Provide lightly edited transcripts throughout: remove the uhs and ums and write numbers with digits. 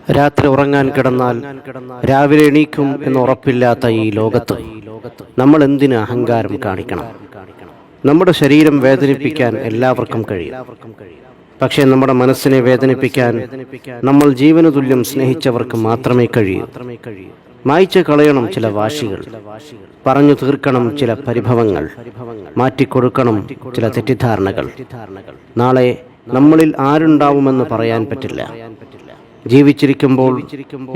രാത്രി ഉറങ്ങാൻ കിടന്നാൽ രാവിലെ എണീക്കും എന്ന് ഉറപ്പില്ലാത്ത ഈ ലോകത്ത് നമ്മൾ എന്തിന് അഹങ്കാരം കാണിക്കണം? നമ്മുടെ ശരീരം വേദനിപ്പിക്കാൻ എല്ലാവർക്കും കഴിയും. പക്ഷേ നമ്മുടെ മനസ്സിനെ വേദനിപ്പിക്കാൻ നമ്മൾ ജീവനു തുല്യം സ്നേഹിച്ചവർക്ക് മാത്രമേ കഴിയൂ. മായ്ച്ചു കളയണം ചില വാശികൾ, പറഞ്ഞു തീർക്കണം ചില പരിഭവങ്ങൾ, മാറ്റിക്കൊടുക്കണം ചില തെറ്റിദ്ധാരണകൾ. നാളെ നമ്മളിൽ ആരുണ്ടാവുമെന്ന് പറയാൻ പറ്റില്ല. ജീവിച്ചിരിക്കുമ്പോൾ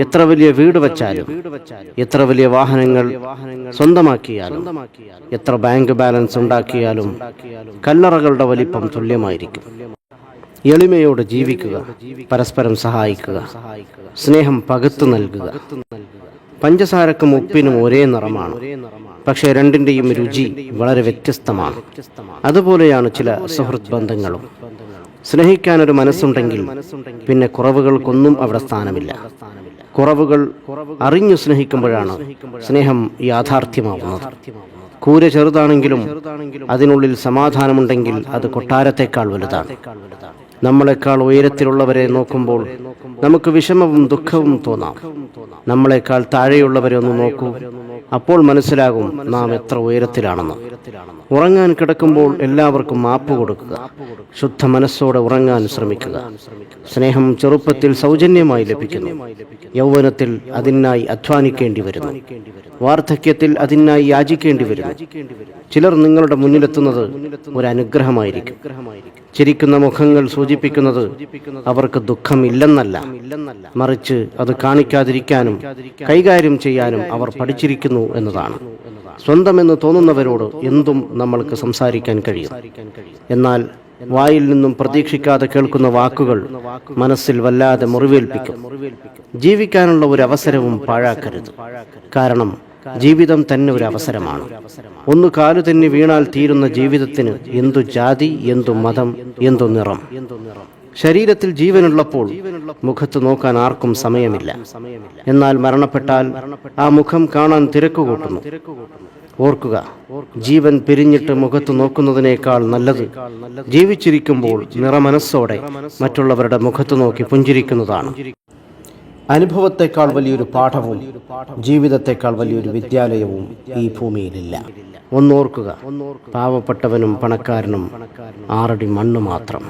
എത്ര വലിയ വീട് വച്ചാലും, എത്ര വലിയ വാഹനങ്ങൾ സ്വന്തമാക്കിയാലും, എത്ര ബാങ്ക് ബാലൻസ് ഉണ്ടാക്കിയാലും കല്ലറകളുടെ വലിപ്പം തുല്യമായിരിക്കും. എളിമയോടെ ജീവിക്കുക, പരസ്പരം സഹായിക്കുക, സ്നേഹം പകുത്തു നൽകുക. പഞ്ചസാരക്കും ഉപ്പിനും ഒരേ നിറമാണ്, പക്ഷേ രണ്ടിൻ്റെയും രുചി വളരെ വ്യത്യസ്തമാണ്. അതുപോലെയാണ് ചില സുഹൃത്ത് ബന്ധങ്ങളും. സ്നേഹിക്കാനൊരു മനസ്സുണ്ടെങ്കിൽ പിന്നെ കുറവുകൾക്കൊന്നും അവിടെ സ്ഥാനമില്ല. കുറവുകൾ അറിഞ്ഞു സ്നേഹിക്കുമ്പോഴാണ് സ്നേഹം യാഥാർത്ഥ്യമാവുന്നത്. കൂര ചെറുതാണെങ്കിലും അതിനുള്ളിൽ സമാധാനമുണ്ടെങ്കിൽ അത് കൊട്ടാരത്തേക്കാൾ വലുതാണ്. നമ്മളെക്കാൾ ഉയരത്തിലുള്ളവരെ നോക്കുമ്പോൾ നമുക്ക് വിഷമവും ദുഃഖവും തോന്നാം. നമ്മളെക്കാൾ താഴെയുള്ളവരെ ഒന്ന് നോക്കൂ, അപ്പോൾ മനസ്സിലാകും നാം എത്ര ഉയരത്തിലാണെന്ന്. ഉറങ്ങാൻ കിടക്കുമ്പോൾ എല്ലാവർക്കും മാപ്പ് കൊടുക്കുക. ശുദ്ധ മനസ്സോടെ ഉറങ്ങാൻ ശ്രമിക്കുക. സ്നേഹം ചെറുപ്പത്തിൽ സൗജന്യമായി ലഭിക്കുന്നു. യൗവനത്തിൽ അതിനായി അധ്വാനിക്കേണ്ടി വരുന്നു. വാർദ്ധക്യത്തിൽ അതിനായി യാചിക്കേണ്ടി വരുന്നു. ചിലർ നിങ്ങളുടെ മുന്നിലെത്തുന്നത് ഒരു അനുഗ്രഹമായിരിക്കും. ചിരിക്കുന്ന മുഖങ്ങൾ സൂചിപ്പിക്കുന്നത് അവർക്ക് ദുഃഖമില്ലെന്നല്ല, മറിച്ച് അത് കാണിക്കാതിരിക്കാനും കൈകാര്യം ചെയ്യാനും അവർ പഠിച്ചിരിക്കുന്നു എന്നതാണ്. സ്വന്തമെന്ന് തോന്നുന്നവരോട് എന്തും നമ്മൾക്ക് സംസാരിക്കാൻ കഴിയും. എന്നാൽ വായിൽ നിന്നും പ്രതീക്ഷിക്കാതെ കേൾക്കുന്ന വാക്കുകൾ മനസ്സിൽ വല്ലാതെ മുറിവേൽപ്പിക്കും. ജീവിക്കാനുള്ള ഒരു അവസരവും പാഴാക്കരുത്. കാരണം ജീവിതം തന്നെ ഒരു അവസരമാണ്. ഒന്ന് കാലു തെന്നി വീണാൽ തീരുന്ന ജീവിതത്തിന് എന്തു ജാതി, എന്തു മതം, എന്തു നിറം. ശരീരത്തിൽ ജീവനുള്ളപ്പോൾ മുഖത്ത് നോക്കാൻ ആർക്കും സമയമില്ല. എന്നാൽ മരണപ്പെട്ടാൽ ആ മുഖം കാണാൻ തിരക്കുകൂട്ടുന്നു. ഓർക്കുക, ജീവൻ പിരിഞ്ഞിട്ട് മുഖത്ത് നോക്കുന്നതിനേക്കാൾ നല്ലത് ജീവിച്ചിരിക്കുമ്പോൾ നിറമനസ്സോടെ മറ്റുള്ളവരുടെ മുഖത്ത് നോക്കി പുഞ്ചിരിക്കുന്നതാണ്. അനുഭവത്തെക്കാൾ വലിയൊരു പാഠവും ജീവിതത്തെക്കാൾ വലിയൊരു വിദ്യാലയവും ഈ ഭൂമിയിലില്ല. ഒന്നോർക്കുക, പാവപ്പെട്ടവനും പണക്കാരനും 6 അടി മണ്ണ് മാത്രം.